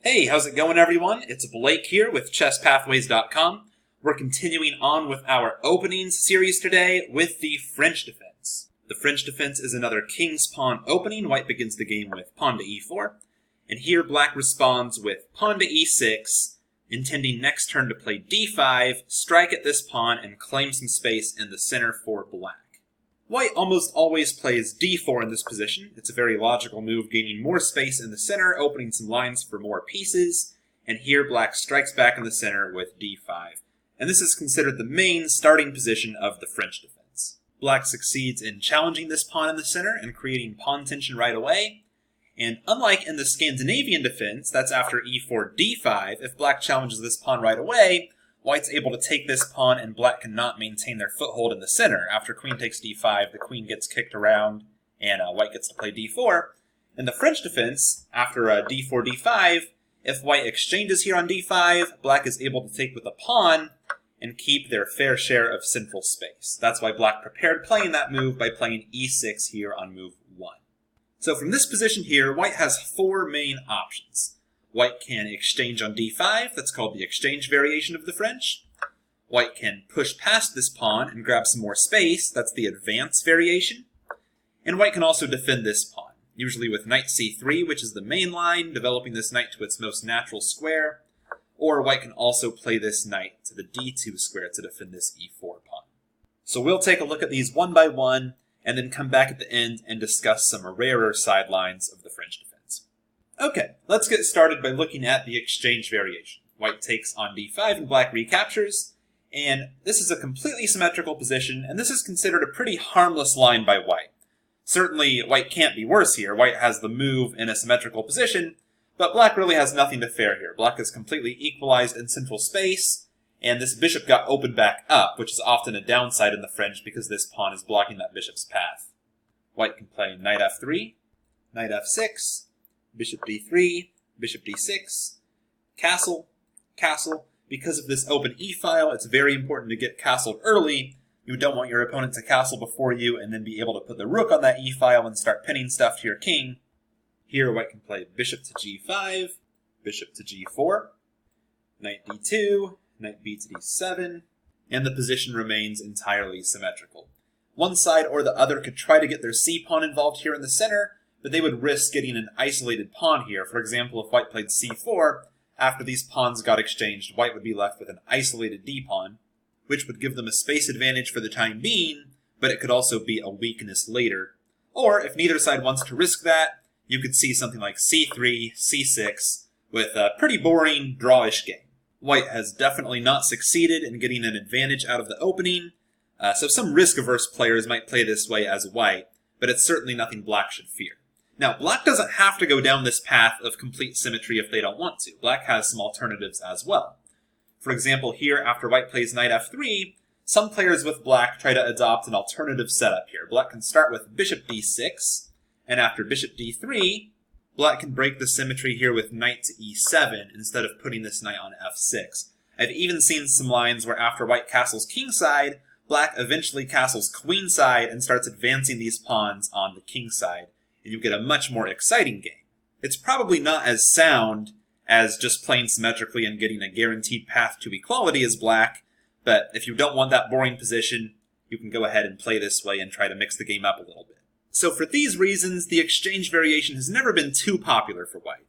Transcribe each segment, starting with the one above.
Hey, how's it going, everyone? It's Blake here with ChessPathways.com. We're continuing on with our openings series today with the French defense. The French defense is another king's pawn opening. White begins the game with pawn to e4. And here black responds with pawn to e6, intending next turn to play d5, strike at this pawn, and claim some space in the center for black. White almost always plays d4 in this position. It's a very logical move, gaining more space in the center, opening some lines for more pieces, and here black strikes back in the center with d5. And this is considered the main starting position of the French defense. Black succeeds in challenging this pawn in the center and creating pawn tension right away. And unlike in the Scandinavian defense, that's after e4, d5, if black challenges this pawn right away, White's able to take this pawn and black cannot maintain their foothold in the center. After queen takes d5, the queen gets kicked around and white gets to play d4. In the French defense, after d4, d5, if white exchanges here on d5, black is able to take with a pawn and keep their fair share of central space. That's why black prepared playing that move by playing e6 here on move 1. So from this position here, white has four main options. White can exchange on d5, that's called the exchange variation of the French. White can push past this pawn and grab some more space, that's the advance variation. And white can also defend this pawn, usually with knight c3, which is the main line, developing this knight to its most natural square. Or white can also play this knight to the d2 square to defend this e4 pawn. So we'll take a look at these one by one, and then come back at the end and discuss some rarer sidelines of the French defense. Okay, let's get started by looking at the exchange variation. White takes on d5 and black recaptures, and this is a completely symmetrical position, and this is considered a pretty harmless line by white. Certainly, white can't be worse here. White has the move in a symmetrical position, but black really has nothing to fear here. Black is completely equalized in central space, and this bishop got opened back up, which is often a downside in the French because this pawn is blocking that bishop's path. White can play knight f3, knight f6, bishop d3, bishop d6, castle, castle. Because of this open e-file, it's very important to get castled early. You don't want your opponent to castle before you and then be able to put the rook on that e-file and start pinning stuff to your king. Here white can play bishop to g5, bishop to g4, knight d2, knight b to d7, and the position remains entirely symmetrical. One side or the other could try to get their c-pawn involved here in the center, but they would risk getting an isolated pawn here. For example, if white played c4, after these pawns got exchanged, white would be left with an isolated d-pawn, which would give them a space advantage for the time being, but it could also be a weakness later. Or, if neither side wants to risk that, you could see something like c3, c6, with a pretty boring, drawish game. White has definitely not succeeded in getting an advantage out of the opening, so some risk-averse players might play this way as white, but it's certainly nothing black should fear. Now, black doesn't have to go down this path of complete symmetry if they don't want to. Black has some alternatives as well. For example, here, after white plays knight f3, some players with black try to adopt an alternative setup here. Black can start with bishop d6, and after bishop d3, black can break the symmetry here with knight to e7 instead of putting this knight on f6. I've even seen some lines where after white castles kingside, black eventually castles queenside and starts advancing these pawns on the kingside, and you get a much more exciting game. It's probably not as sound as just playing symmetrically and getting a guaranteed path to equality as black, but if you don't want that boring position, you can go ahead and play this way and try to mix the game up a little bit. So for these reasons, the exchange variation has never been too popular for white.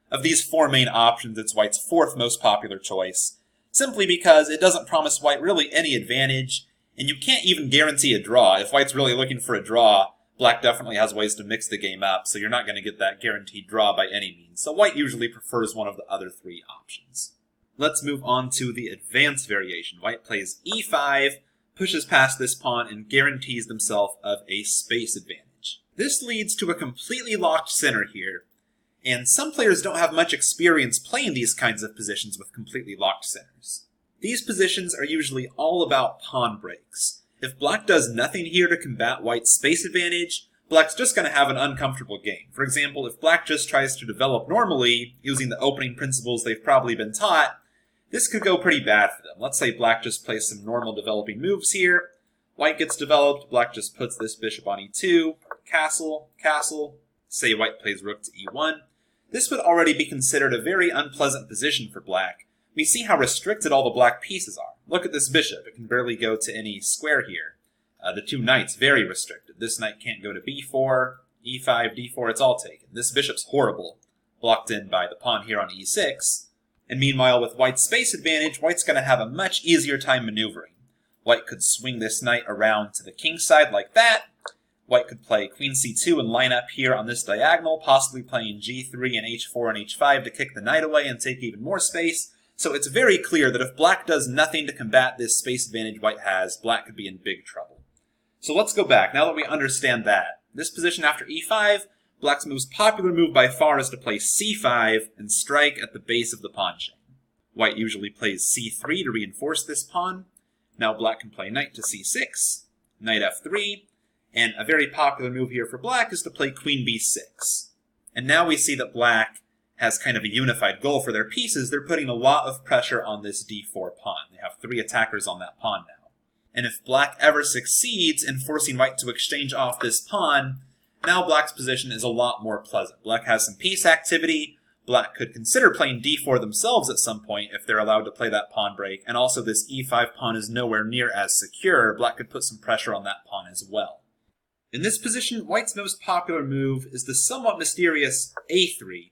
Of these four main options, it's white's fourth most popular choice, simply because it doesn't promise white really any advantage, and you can't even guarantee a draw. If white's really looking for a draw, black definitely has ways to mix the game up, so you're not going to get that guaranteed draw by any means. So white usually prefers one of the other three options. Let's move on to the advance variation. White plays e5, pushes past this pawn, and guarantees themselves of a space advantage. This leads to a completely locked center here, and some players don't have much experience playing these kinds of positions with completely locked centers. These positions are usually all about pawn breaks. If black does nothing here to combat white's space advantage, black's just going to have an uncomfortable game. For example, if black just tries to develop normally, using the opening principles they've probably been taught, this could go pretty bad for them. Let's say black just plays some normal developing moves here. White gets developed, black just puts this bishop on e2, castle, castle. Say white plays rook to e1. This would already be considered a very unpleasant position for black. We see how restricted all the black pieces are. Look at this bishop. It can barely go to any square here. The two knights, very restricted. This knight can't go to b4, e5, d4, it's all taken. This bishop's horrible, blocked in by the pawn here on e6. And meanwhile, with white's space advantage, white's going to have a much easier time maneuvering. White could swing this knight around to the king side like that. White could play queen c2 and line up here on this diagonal, possibly playing g3 and h4 and h5 to kick the knight away and take even more space. So it's very clear that if black does nothing to combat this space advantage white has, black could be in big trouble. So let's go back, now that we understand that. This position after e5, black's most popular move by far is to play c5 and strike at the base of the pawn chain. White usually plays c3 to reinforce this pawn. Now black can play knight to c6, knight f3, and a very popular move here for black is to play queen b6. And now we see that black has kind of a unified goal for their pieces. They're putting a lot of pressure on this d4 pawn. They have 3 attackers on that pawn now. And if black ever succeeds in forcing white to exchange off this pawn, now black's position is a lot more pleasant. Black has some piece activity. Black could consider playing d4 themselves at some point if they're allowed to play that pawn break. And also this e5 pawn is nowhere near as secure. Black could put some pressure on that pawn as well. In this position, white's most popular move is the somewhat mysterious a3,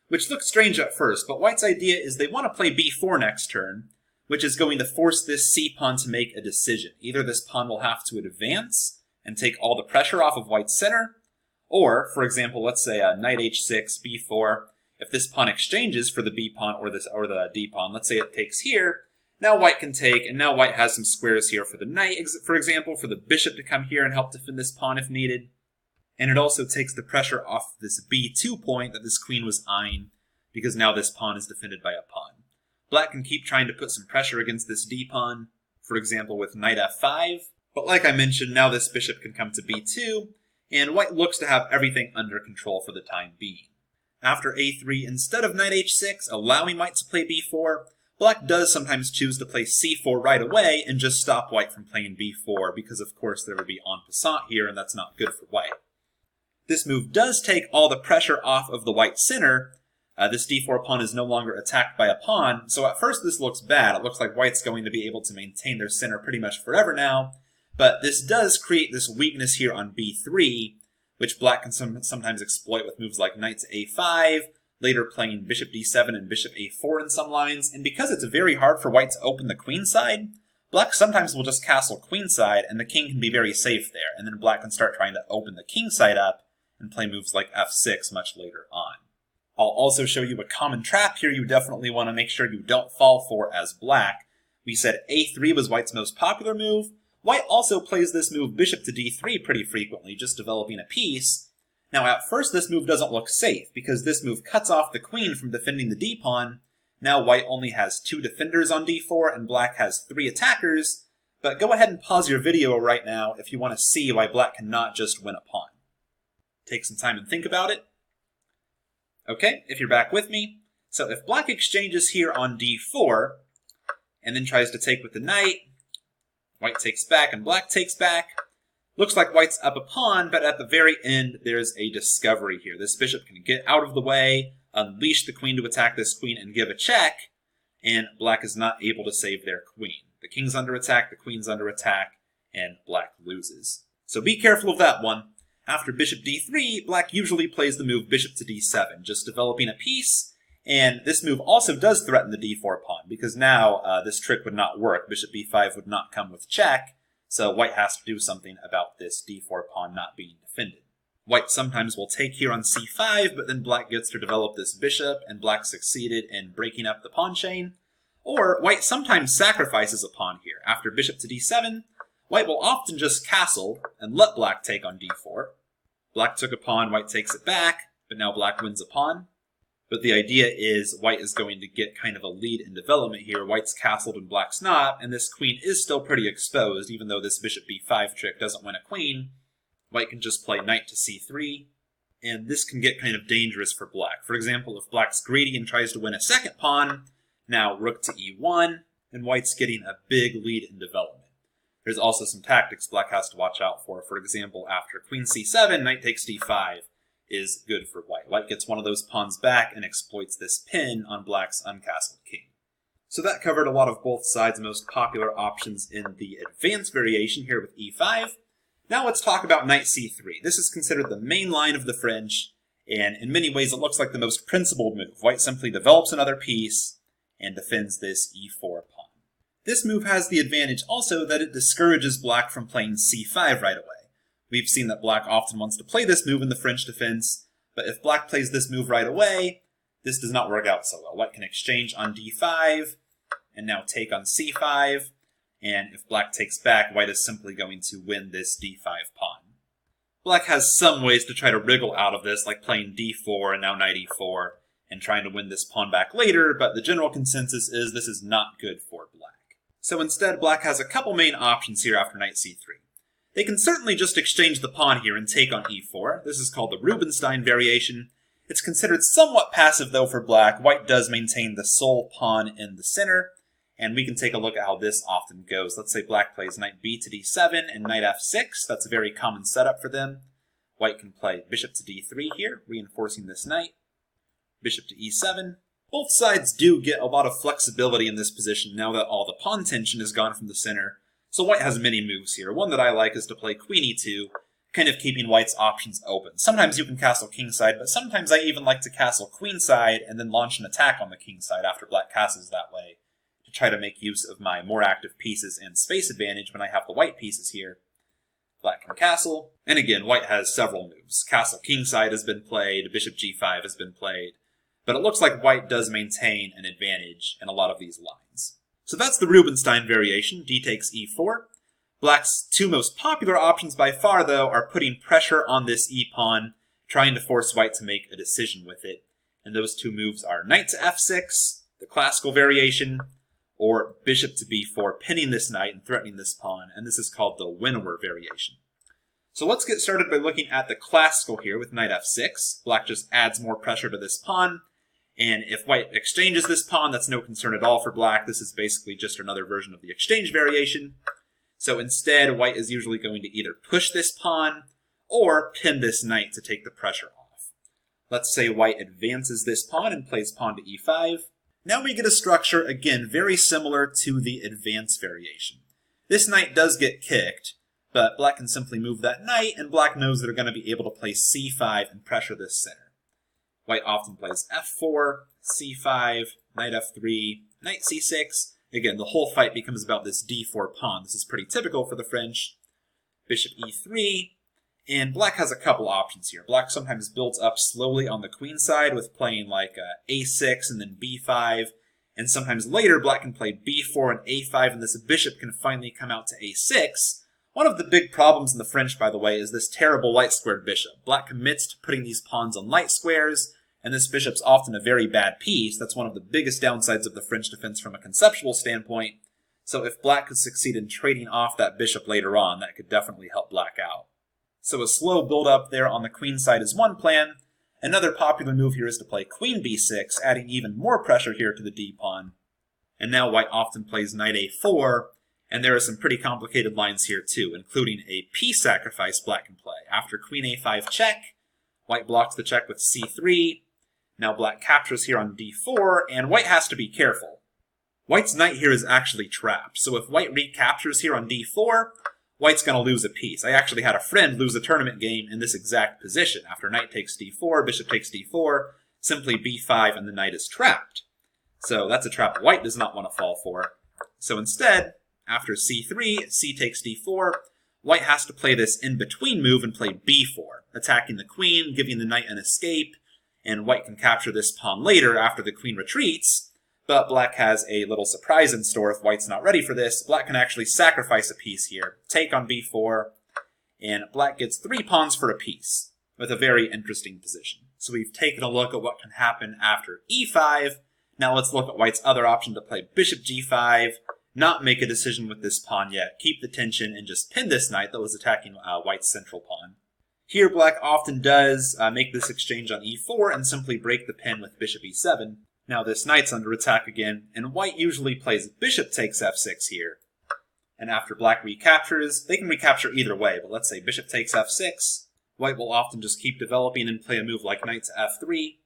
which looks strange at first, but white's idea is they want to play b4 next turn, which is going to force this c-pawn to make a decision. Either this pawn will have to advance and take all the pressure off of white's center, or, for example, let's say knight h6, b4. If this pawn exchanges for the b-pawn or the d-pawn, let's say it takes here, now white can take, and now white has some squares here for the knight, for example, for the bishop to come here and help defend this pawn if needed. And it also takes the pressure off this b2 point that this queen was eyeing, because now this pawn is defended by a pawn. Black can keep trying to put some pressure against this d-pawn, for example with knight f5, but like I mentioned, now this bishop can come to b2, and white looks to have everything under control for the time being. After a3, instead of knight h6, allowing white to play b4, black does sometimes choose to play c4 right away and just stop white from playing b4, because of course there would be en passant here, and that's not good for white. This move does take all the pressure off of the white center. This d4 pawn is no longer attacked by a pawn, so at first this looks bad. It looks like white's going to be able to maintain their center pretty much forever now, but this does create this weakness here on b3, which black can sometimes exploit with moves like knight to a5, later playing bishop d7 and bishop a4 in some lines, and because it's very hard for white to open the queen side, black sometimes will just castle queen side, and the king can be very safe there, and then black can start trying to open the king side up and play moves like f6 much later on. I'll also show you a common trap here you definitely want to make sure you don't fall for as black. We said a3 was white's most popular move. White also plays this move bishop to d3 pretty frequently, just developing a piece. Now at first this move doesn't look safe, because this move cuts off the queen from defending the d-pawn. Now white only has 2 defenders on d4 and black has 3 attackers, but go ahead and pause your video right now if you want to see why black cannot just win a pawn. Take some time and think about it. Okay, if you're back with me. So if black exchanges here on d4, and then tries to take with the knight, white takes back and black takes back. Looks like white's up a pawn, but at the very end there's a discovery here. This bishop can get out of the way, unleash the queen to attack this queen and give a check, and black is not able to save their queen. The king's under attack, the queen's under attack, and black loses. So be careful of that one. After bishop d3, black usually plays the move bishop to d7, just developing a piece, and this move also does threaten the d4 pawn, because now this trick would not work. Bishop b5 would not come with check, so white has to do something about this d4 pawn not being defended. White sometimes will take here on c5, but then black gets to develop this bishop, and black succeeded in breaking up the pawn chain. Or white sometimes sacrifices a pawn here. After bishop to d7, white will often just castle and let black take on d4. Black took a pawn, white takes it back, but now black wins a pawn. But the idea is white is going to get kind of a lead in development here. White's castled and black's not, and this queen is still pretty exposed, even though this bishop b5 trick doesn't win a queen. White can just play knight to c3, and this can get kind of dangerous for black. For example, if black's greedy and tries to win a second pawn, now rook to e1, and white's getting a big lead in development. There's also some tactics black has to watch out for. For example, after queen c7, knight takes d5. is good for white. White gets one of those pawns back and exploits this pin on black's uncastled king. So that covered a lot of both sides' most popular options in the advanced variation here with e5. Now let's talk about knight c3. This is considered the main line of the French, and in many ways it looks like the most principled move. White simply develops another piece and defends this e4 pawn. This move has the advantage also that it discourages black from playing c5 right away. We've seen that black often wants to play this move in the French defense, but if black plays this move right away, this does not work out so well. White can exchange on d5, and now take on c5, and if black takes back, white is simply going to win this d5 pawn. Black has some ways to try to wriggle out of this, like playing d4 and now knight e4, and trying to win this pawn back later, but the general consensus is this is not good for black. So instead, black has a couple main options here after knight c3. They can certainly just exchange the pawn here and take on e4. This is called the Rubinstein Variation. It's considered somewhat passive though for black. White does maintain the sole pawn in the center, and we can take a look at how this often goes. Let's say black plays knight b to d7 and knight f6. That's a very common setup for them. White can play bishop to d3 here, reinforcing this knight. Bishop to e7. Both sides do get a lot of flexibility in this position now that all the pawn tension is gone from the center. So white has many moves here. One that I like is to play queen e2, kind of keeping white's options open. Sometimes you can castle kingside, but sometimes I even like to castle queenside and then launch an attack on the kingside after black castles that way, to try to make use of my more active pieces and space advantage when I have the white pieces here. Black can castle, and again, white has several moves. Castle kingside has been played, bishop g5 has been played, but it looks like white does maintain an advantage in a lot of these lines. So that's the Rubinstein variation, d takes e4. Black's two most popular options by far, though, are putting pressure on this e-pawn, trying to force white to make a decision with it. And those two moves are knight to f6, the classical variation, or bishop to b4, pinning this knight and threatening this pawn, and this is called the winnower variation. So let's get started by looking at the classical here with knight f6. Black just adds more pressure to this pawn, and if white exchanges this pawn, that's no concern at all for black. This is basically just another version of the exchange variation. So instead, white is usually going to either push this pawn or pin this knight to take the pressure off. Let's say white advances this pawn and plays pawn to e5. Now we get a structure, again, very similar to the advanced variation. This knight does get kicked, but black can simply move that knight, and black knows they're going to be able to play c5 and pressure this center. White often plays f4, c5, knight f3, knight c6. Again, the whole fight becomes about this d4 pawn. This is pretty typical for the French. Bishop e3, and black has a couple options here. Black sometimes builds up slowly on the queen side with playing like a6 and then b5, and sometimes later black can play b4 and a5, and this bishop can finally come out to a6. One of the big problems in the French, by the way, is this terrible light-squared bishop. Black commits to putting these pawns on light squares, and this bishop's often a very bad piece. That's one of the biggest downsides of the French defense from a conceptual standpoint. So if black could succeed in trading off that bishop later on, that could definitely help black out. So a slow build-up there on the queen side is one plan. Another popular move here is to play queen b6, adding even more pressure here to the d-pawn. And now white often plays knight a4, and there are some pretty complicated lines here too, including a piece sacrifice black can play. After queen a5 check, white blocks the check with c3. Now black captures here on d4, and white has to be careful. White's knight here is actually trapped, so if white recaptures here on d4, white's going to lose a piece. I actually had a friend lose a tournament game in this exact position. After knight takes d4, bishop takes d4, simply b5, and the knight is trapped. So that's a trap white does not want to fall for. So instead, after c3, c takes d4, white has to play this in-between move and play b4, attacking the queen, giving the knight an escape, and white can capture this pawn later after the queen retreats, but black has a little surprise in store if white's not ready for this. Black can actually sacrifice a piece here, take on b4, and black gets 3 pawns for a piece, with a very interesting position. So we've taken a look at what can happen after e5. Now let's look at white's other option to play bishop g5, not make a decision with this pawn yet, keep the tension, and just pin this knight that was attacking white's central pawn. Here black often does make this exchange on e4 and simply break the pin with bishop e7. Now this knight's under attack again, and white usually plays bishop takes f6 here. And after black recaptures, they can recapture either way, but let's say bishop takes f6, White will often just keep developing and play a move like knight to f3.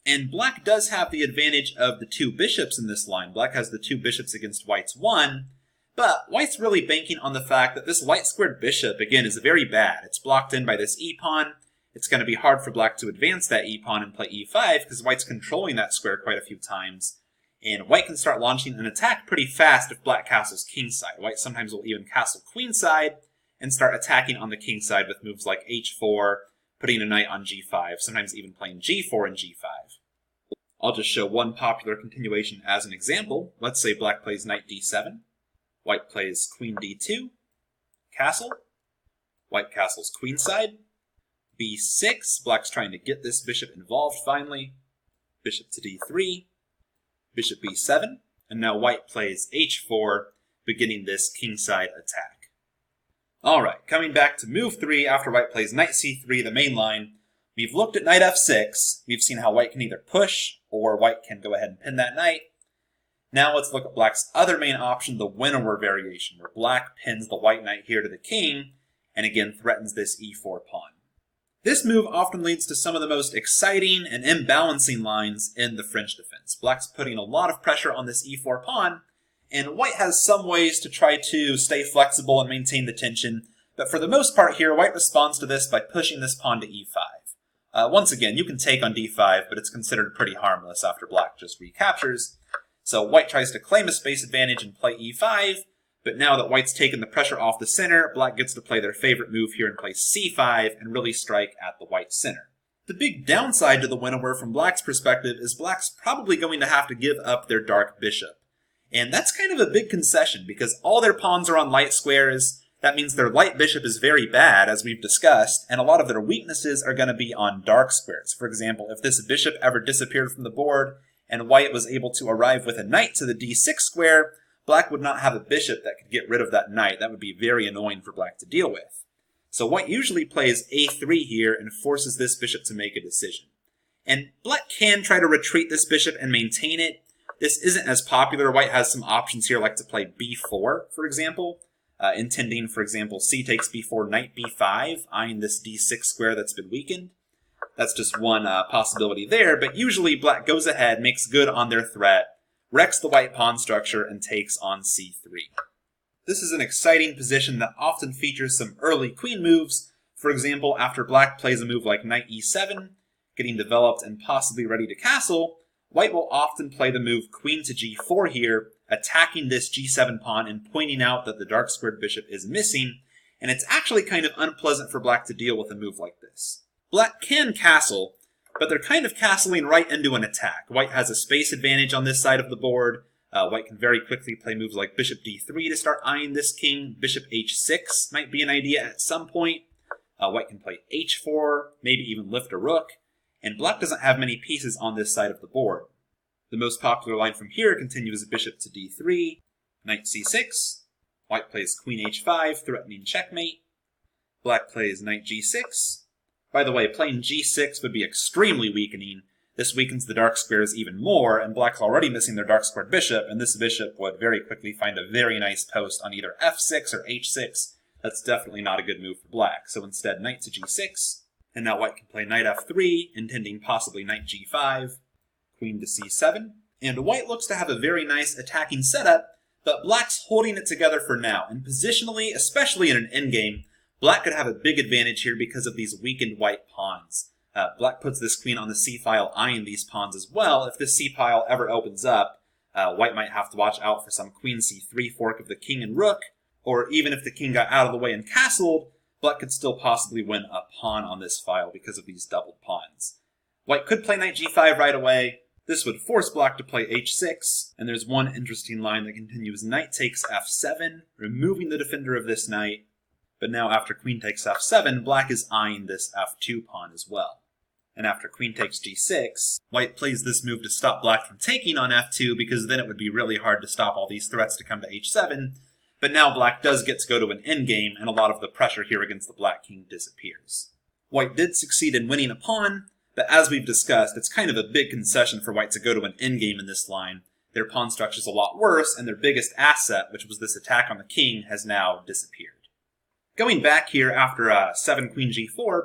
And black does have the advantage of the 2 bishops in this line. Black has the 2 bishops against white's 1, but white's really banking on the fact that this white squared bishop, again, is very bad. It's blocked in by this e-pawn. It's going to be hard for black to advance that e-pawn and play e5 because white's controlling that square quite a few times. And white can start launching an attack pretty fast if black castles kingside. White sometimes will even castle queenside and start attacking on the kingside with moves like h4, putting a knight on g5, sometimes even playing g4 and g5. I'll just show one popular continuation as an example. Let's say black plays knight d7, white plays queen d2, castle, white castles queenside, b6, black's trying to get this bishop involved finally, bishop to d3, bishop b7, and now white plays h4, beginning this kingside attack. Alright, coming back to move 3 after white plays knight c3, the main line. We've looked at knight f6, we've seen how white can either push, or white can go ahead and pin that knight. Now let's look at black's other main option, the winnower variation, where black pins the white knight here to the king, and again threatens this e4 pawn. This move often leads to some of the most exciting and imbalancing lines in the French defense. Black's putting a lot of pressure on this e4 pawn, and white has some ways to try to stay flexible and maintain the tension, but for the most part here, white responds to this by pushing this pawn to e5. Once again, you can take on d5, but it's considered pretty harmless after black just recaptures. So white tries to claim a space advantage and play e5, but now that white's taken the pressure off the center, black gets to play their favorite move here and play c5 and really strike at the white center. The big downside to the winnower from black's perspective is black's probably going to have to give up their dark bishop. And that's kind of a big concession because all their pawns are on light squares. That means their light bishop is very bad, as we've discussed, and a lot of their weaknesses are going to be on dark squares. For example, if this bishop ever disappeared from the board and white was able to arrive with a knight to the d6 square, black would not have a bishop that could get rid of that knight. That would be very annoying for black to deal with. So white usually plays a3 here and forces this bishop to make a decision. And black can try to retreat this bishop and maintain it. This isn't as popular. White has some options here, like to play b4, for example. Intending, for example, c takes b4, knight b5, eyeing this d6 square that's been weakened. That's just one possibility there, but usually black goes ahead, makes good on their threat, wrecks the white pawn structure, and takes on c3. This is an exciting position that often features some early queen moves. For example, after black plays a move like knight e7, getting developed and possibly ready to castle, white will often play the move queen to g4 here, attacking this g7 pawn and pointing out that the dark squared bishop is missing, and it's actually kind of unpleasant for black to deal with a move like this. Black can castle, but they're kind of castling right into an attack. White has a space advantage on this side of the board. White can very quickly play moves like bishop d3 to start eyeing this king. Bishop h6 might be an idea at some point. White can play h4, maybe even lift a rook, and black doesn't have many pieces on this side of the board. The most popular line from here continues bishop to d3, knight c6, white plays queen h5, threatening checkmate, black plays knight g6. By the way, playing g6 would be extremely weakening. This weakens the dark squares even more, and black's already missing their dark squared bishop, and this bishop would very quickly find a very nice post on either f6 or h6. That's definitely not a good move for black, so instead knight to g6, and now white can play knight f3, intending possibly knight g5, queen to c7, and white looks to have a very nice attacking setup, but black's holding it together for now, and positionally, especially in an endgame, black could have a big advantage here because of these weakened white pawns. Black puts this queen on the c-file, eyeing these pawns as well. If this c-file ever opens up, white might have to watch out for some queen c3 fork of the king and rook, or even if the king got out of the way and castled, black could still possibly win a pawn on this file because of these doubled pawns. White could play knight g5 right away. This would force black to play h6, and there's one interesting line that continues knight takes f7, removing the defender of this knight. But now after queen takes f7, black is eyeing this f2 pawn as well. And after queen takes g6, white plays this move to stop black from taking on f2, because then it would be really hard to stop all these threats to come to h7. But now black does get to go to an endgame, and a lot of the pressure here against the black king disappears. White did succeed in winning a pawn, but as we've discussed, it's kind of a big concession for white to go to an endgame in this line. Their pawn structure is a lot worse, and their biggest asset, which was this attack on the king, has now disappeared. Going back here after 7 queen g4,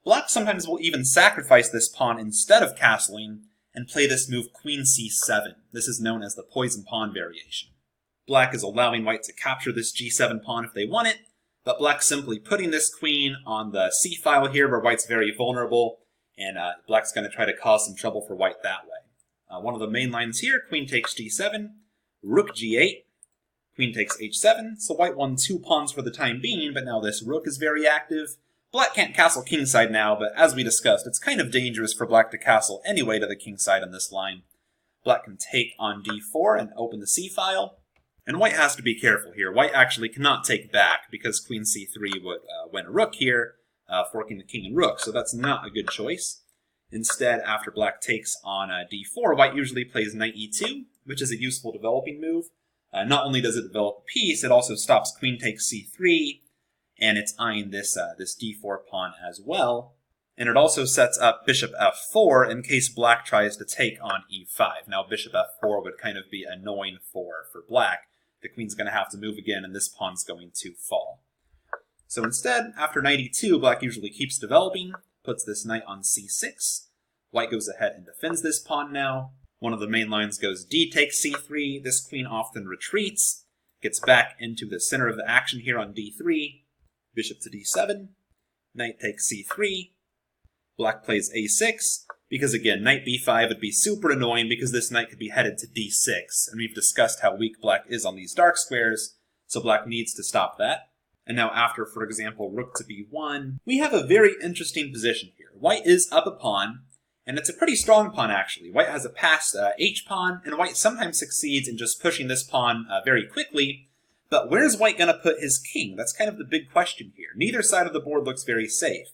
Black sometimes will even sacrifice this pawn instead of castling and play this move queen c7. This is known as the poison pawn variation. Black is allowing white to capture this g7 pawn if they want it, but black's simply putting this queen on the c file here where white's very vulnerable, and black's going to try to cause some trouble for white that way. One of the main lines here, queen takes g7, rook g8, queen takes h7, so white won 2 pawns for the time being, but now this rook is very active. Black can't castle kingside now, but as we discussed, it's kind of dangerous for black to castle anyway to the kingside on this line. Black can take on d4 and open the c-file, and white has to be careful here. White actually cannot take back because queen c3 would win a rook here, forking the king and rook, so that's not a good choice. Instead, after black takes on d4, white usually plays knight e2, which is a useful developing move. Not only does it develop a piece, it also stops queen takes c3, and it's eyeing this d4 pawn as well. And it also sets up bishop f4 in case black tries to take on e5. Now bishop f4 would kind of be annoying for black. The queen's going to have to move again, and this pawn's going to fall. So instead, after knight e2, black usually keeps developing, puts this knight on c6. White goes ahead and defends this pawn now. One of the main lines goes d takes c3. This queen often retreats, gets back into the center of the action here on d3. Bishop to d7, knight takes c3, black plays a6, because again, knight b5 would be super annoying because this knight could be headed to d6, and we've discussed how weak black is on these dark squares, so black needs to stop that. And now after, for example, rook to b1, we have a very interesting position here. White is up a pawn, and it's a pretty strong pawn actually. White has a passed h-pawn, and white sometimes succeeds in just pushing this pawn very quickly. But where's white going to put his king? That's kind of the big question here. Neither side of the board looks very safe.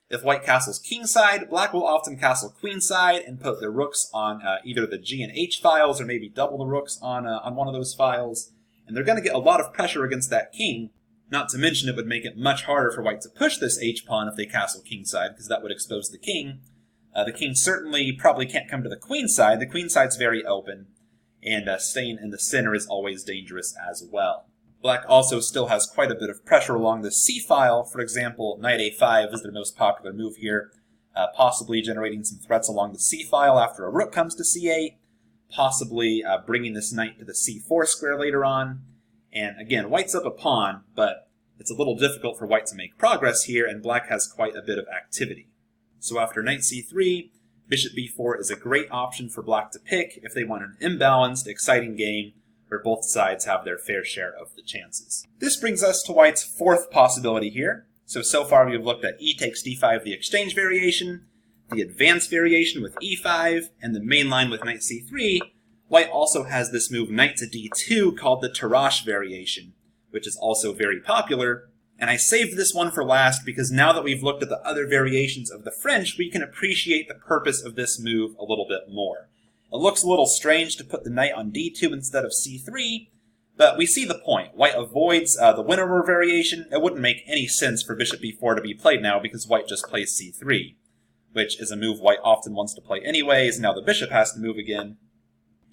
If white castles kingside, black will often castle queenside and put their rooks on either the g and h files or maybe double the rooks on one of those files. And they're going to get a lot of pressure against that king. Not to mention it would make it much harder for white to push this h-pawn if they castle kingside, because that would expose the king. The king certainly probably can't come to the queen side. The queen side's very open, and staying in the center is always dangerous as well. Black also still has quite a bit of pressure along the c-file. For example, knight a5 is their most popular move here, possibly generating some threats along the c-file after a rook comes to c8, possibly bringing this knight to the c4 square later on. And again, white's up a pawn, but it's a little difficult for white to make progress here, and black has quite a bit of activity. So after knight c3, bishop b4 is a great option for black to pick if they want an imbalanced, exciting game where both sides have their fair share of the chances. This brings us to white's fourth possibility here. So far we've looked at e takes d5, the exchange variation, the advanced variation with e5, and the main line with knight c3. White also has this move knight to d2 called the Tirage variation, which is also very popular. And I saved this one for last because now that we've looked at the other variations of the French, we can appreciate the purpose of this move a little bit more. It looks a little strange to put the knight on d2 instead of c3, but we see the point. White avoids the winner variation. It wouldn't make any sense for bishop b4 to be played now because white just plays c3, which is a move white often wants to play anyways. Now the bishop has to move again.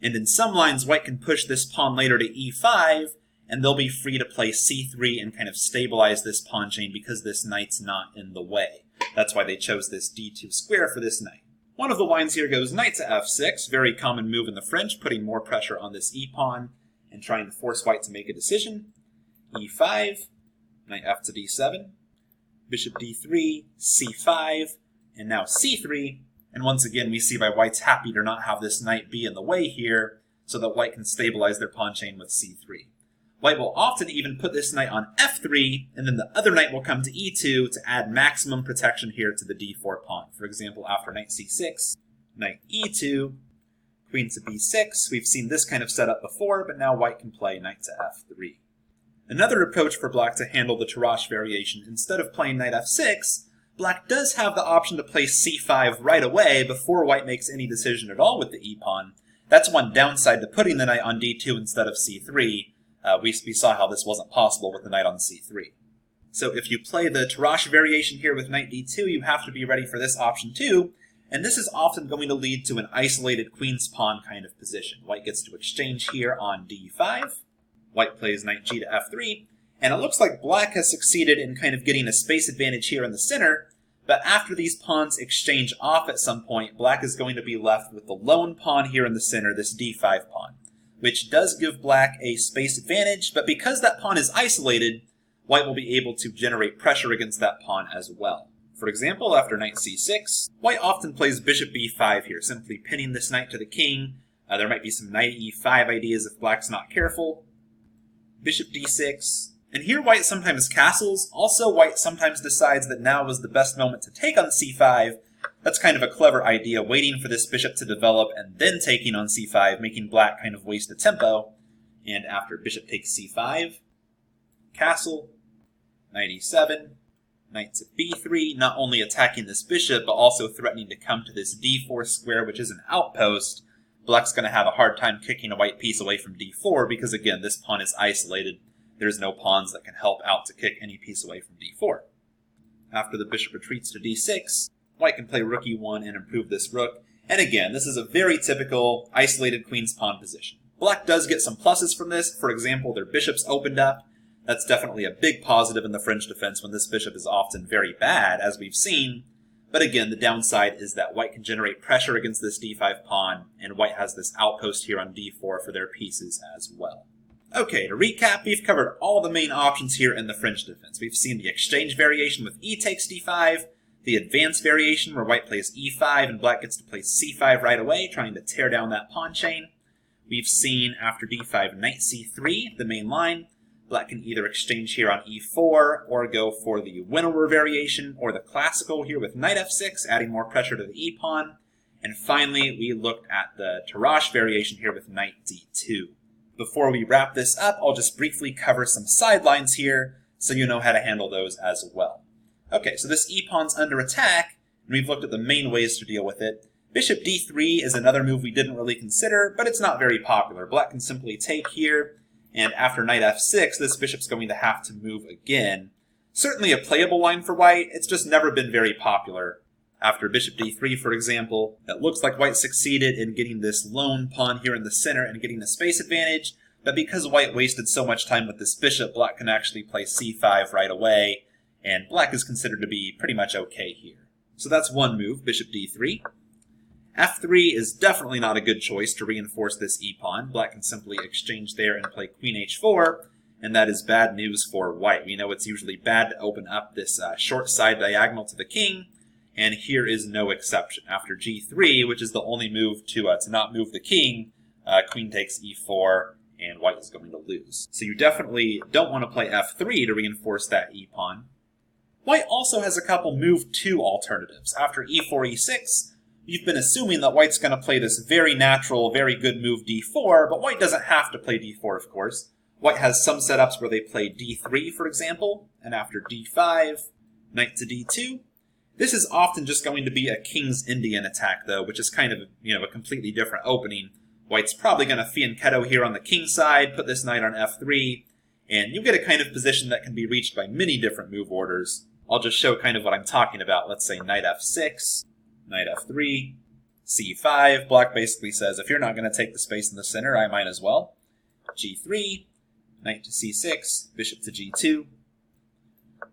And in some lines, white can push this pawn later to e5, and they'll be free to play c3 and kind of stabilize this pawn chain because this knight's not in the way. That's why they chose this d2 square for this knight. One of the lines here goes knight to f6, very common move in the French, putting more pressure on this e-pawn and trying to force white to make a decision. e5, knight f to d7, bishop d3, c5, and now c3. And once again, we see why white's happy to not have this knight be in the way here, so that white can stabilize their pawn chain with c3. White will often even put this knight on f3, and then the other knight will come to e2 to add maximum protection here to the d4 pawn. For example, after knight c6, knight e2, queen to b6. We've seen this kind of setup before, but now white can play knight to f3. Another approach for black to handle the Tirage variation, instead of playing knight f6, black does have the option to play c5 right away before white makes any decision at all with the e-pawn. That's one downside to putting the knight on d2 instead of c3. We saw how this wasn't possible with the knight on c3. So if you play the Tirage variation here with knight d2, you have to be ready for this option too, and this is often going to lead to an isolated queen's pawn kind of position. White gets to exchange here on d5, white plays knight g to f3, and it looks like black has succeeded in kind of getting a space advantage here in the center, But after these pawns exchange off at some point, black is going to be left with the lone pawn here in the center, this d5 pawn, which does give black a space advantage, but because that pawn is isolated, white will be able to generate pressure against that pawn as well. For example, after knight c6, white often plays bishop b5 here, simply pinning this knight to the king. There might be some knight e5 ideas if black's not careful. Bishop d6. And here white sometimes castles. Also, white sometimes decides that now is the best moment to take on c5. That's kind of a clever idea, waiting for this bishop to develop and then taking on c5, making black kind of waste a tempo. And after bishop takes c5, castle, knight e7, knight to b3, not only attacking this bishop, but also threatening to come to this d4 square, which is an outpost. Black's going to have a hard time kicking a white piece away from d4 because, again, this pawn is isolated. There's no pawns that can help out to kick any piece away from d4. After the bishop retreats to d6, white can play rook e1 and improve this rook. And again, this is a very typical isolated queen's pawn position. Black does get some pluses from this. For example, their bishop's opened up. That's definitely a big positive in the French defense when this bishop is often very bad, as we've seen. But again, the downside is that white can generate pressure against this d5 pawn, and white has this outpost here on d4 for their pieces as well. Okay, to recap, we've covered all the main options here in the French defense. We've seen the exchange variation with e takes d5, the advanced variation where white plays e5 and black gets to play c5 right away, trying to tear down that pawn chain. We've seen after d5 knight c3, the main line. Black can either exchange here on e4 or go for the winnower variation or the classical here with knight f6, adding more pressure to the e-pawn. And finally, we looked at the Tirage variation here with knight d2. Before we wrap this up, I'll just briefly cover some sidelines here so you know how to handle those as well. Okay, so this e-pawn's under attack, and we've looked at the main ways to deal with it. Bishop d3 is another move we didn't really consider, but it's not very popular. Black can simply take here, and after knight f6, this bishop's going to have to move again. Certainly a playable line for white, it's just never been very popular. After bishop d3, for example, it looks like white succeeded in getting this lone pawn here in the center and getting a space advantage, but because white wasted so much time with this bishop, black can actually play c5 right away, and black is considered to be pretty much okay here. So that's one move, bishop d3. f3 is definitely not a good choice to reinforce this e-pawn. Black can simply exchange there and play queen h4, and that is bad news for white. We know it's usually bad to open up this short side diagonal to the king, and here is no exception. After g3, which is the only move to not move the king, queen takes e4, and white is going to lose. So you definitely don't want to play f3 to reinforce that e-pawn. White also has a couple move 2 alternatives. After e4, e6, you've been assuming that white's going to play this very natural, very good move d4, but white doesn't have to play d4, of course. White has some setups where they play d3, for example, and after d5, knight to d2. This is often just going to be a King's Indian attack, though, which is kind of, a completely different opening. White's probably going to fianchetto here on the king side, put this knight on f3, and you get a kind of position that can be reached by many different move orders. I'll just show kind of what I'm talking about. Let's say knight f6, knight f3, c5. Black basically says, if you're not going to take the space in the center, I might as well. g3, knight to c6, bishop to g2,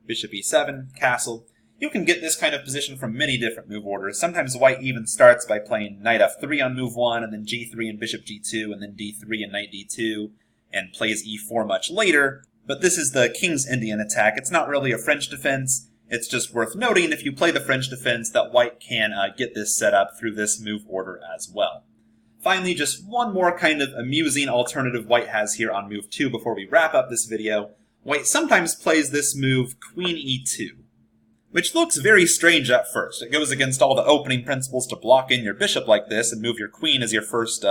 bishop e7, castle. You can get this kind of position from many different move orders. Sometimes white even starts by playing knight f3 on move 1, and then g3 and bishop g2, and then d3 and knight d2, and plays e4 much later. But this is the King's Indian attack. It's not really a French defense. It's just worth noting, if you play the French defense, that white can get this set up through this move order as well. Finally, just one more kind of amusing alternative white has here on move 2 before we wrap up this video. White sometimes plays this move queen e2, which looks very strange at first. It goes against all the opening principles to block in your bishop like this and move your queen as your first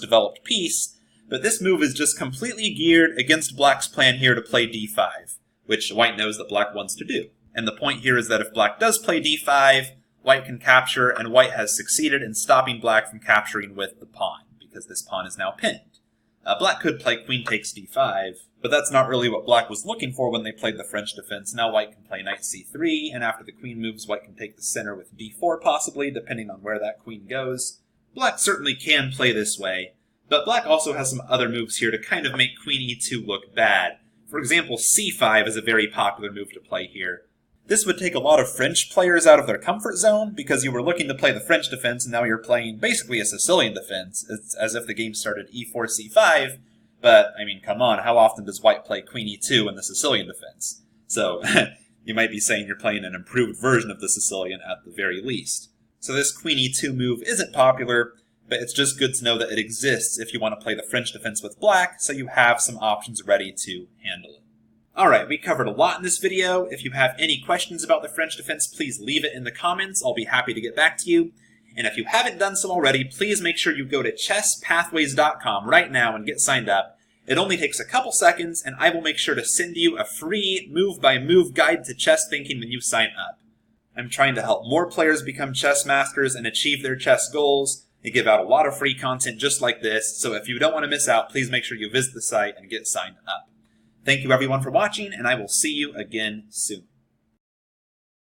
developed piece. But this move is just completely geared against black's plan here to play d5, which white knows that black wants to do. And the point here is that if black does play d5, white can capture, and white has succeeded in stopping black from capturing with the pawn, because this pawn is now pinned. Black could play queen takes d5, but that's not really what black was looking for when they played the French defense. Now white can play knight c3, and after the queen moves, white can take the center with d4 possibly, depending on where that queen goes. Black certainly can play this way, but black also has some other moves here to kind of make queen e2 look bad. For example, c5 is a very popular move to play here. This would take a lot of French players out of their comfort zone, because you were looking to play the French defense and now you're playing basically a Sicilian defense. It's as if the game started e4, c5, but, I mean, come on, how often does white play queen e2 in the Sicilian defense? So, you might be saying you're playing an improved version of the Sicilian at the very least. So this queen e2 move isn't popular, but it's just good to know that it exists if you want to play the French defense with black, so you have some options ready to handle it. Alright, we covered a lot in this video. If you have any questions about the French defense, please leave it in the comments. I'll be happy to get back to you. And if you haven't done so already, please make sure you go to chesspathways.com right now and get signed up. It only takes a couple seconds, and I will make sure to send you a free move-by-move guide to chess thinking when you sign up. I'm trying to help more players become chess masters and achieve their chess goals. I give out a lot of free content just like this, so if you don't want to miss out, please make sure you visit the site and get signed up. Thank you everyone for watching, and I will see you again soon.